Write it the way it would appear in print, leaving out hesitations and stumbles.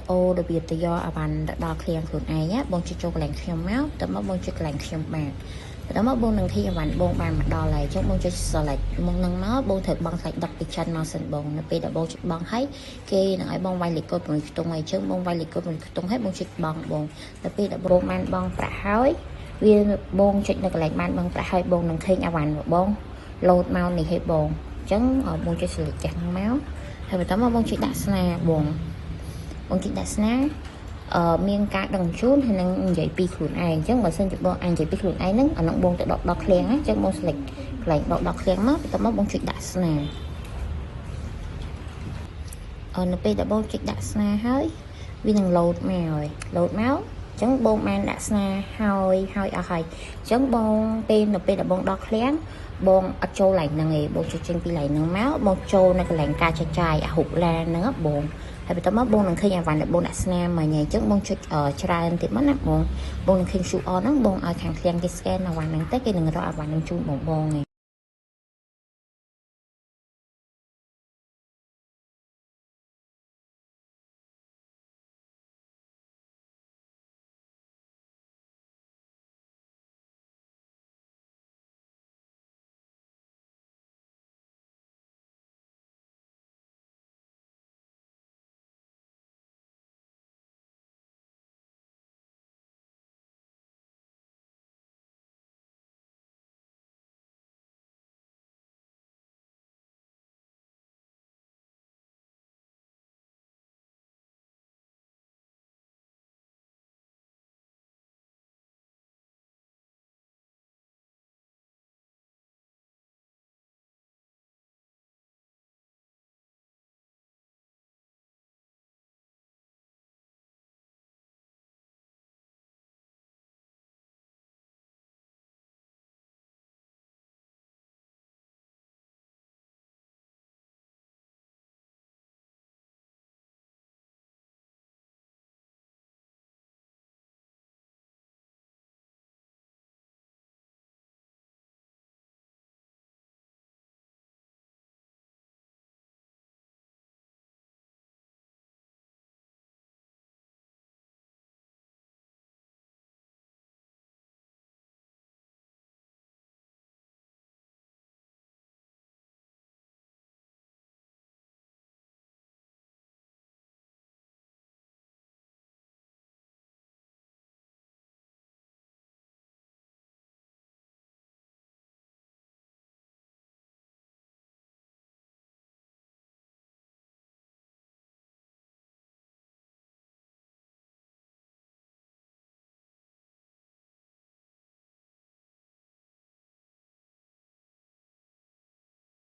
ô đặc biệt tự do à bạn đo khiêngខ្លួនឯងបងជួយចូលកន្លែងខ្ញុំមកតើមកបងជួយកន្លែងខ្ញុំបានតើមកបងនឹងធីអាវ៉ាន់បងបានមកដល់ហើយចឹងបងជួយ select មកនឹងមកបងត្រូវបងខ្លាច់10ពីចិនមកសិនបងនៅពេលដែលបងជួយបងហើយគេនឹងឲ្យបងវាយលេខកូដ6ខ្ទង់ហើយចឹងបងវាយលេខកូដ6ខ្ទង់ហើយបងជួយបងទៅពេលដែលបងបានបងប្រាក់ហើយវាបងចុចនៅកន្លែងបានបងប្រាក់ហើយបងនឹងឃើញអាវ៉ាន់របស់បងលោតមកនេះឲ្យបងចឹងបងជួយ select ចេះមកហើយបន្តមកបងជួយដាក់ស្នាបងជួយដាក់ស្នាមានការដឹងជូនហើយនឹងនិយាយពីខ្លួនឯងអញ្ចឹងបើសិនជាបងអញនិយាយពីខ្លួនឯងហ្នឹងអានឹងបងទៅដកឃ្លៀងហ្នឹងអញ្ចឹងបង select កន្លែងដកឃ្លៀងមកបន្ទាប់មកបងជួយដាក់ស្នានៅពេលដែលបងចុចដាក់ស្នាហើយវានឹង load មកហើយ load មកអញ្ចឹងបងបានដាក់ស្នាហើយអស់ហើយអញ្ចឹងបងពេលនៅពេលដែលបងដកឃ្លៀងបងអត់ចូលកន្លែងហ្នឹងឯងបងជួយចេញពីកន្លែងហ្នឹងមកបងចូលនៅកន្លែងការចែកចាយអារូបឡានហ្នឹងបងហើយបន្ទាប់មកបងនឹងឃើញអាវ៉ាន់ដែលបងដាក់ស្នាមមកញ៉ៃអញ្ចឹងបងចុចច្រើនទៀតមកណាបងនឹងឃើញ show on ហ្នឹងបងឲ្យខាងឃ្លាំងគេ scan អាវ៉ាន់ហ្នឹងទៅគេនឹងរកអាវ៉ាន់ហ្នឹងជូនបងឯង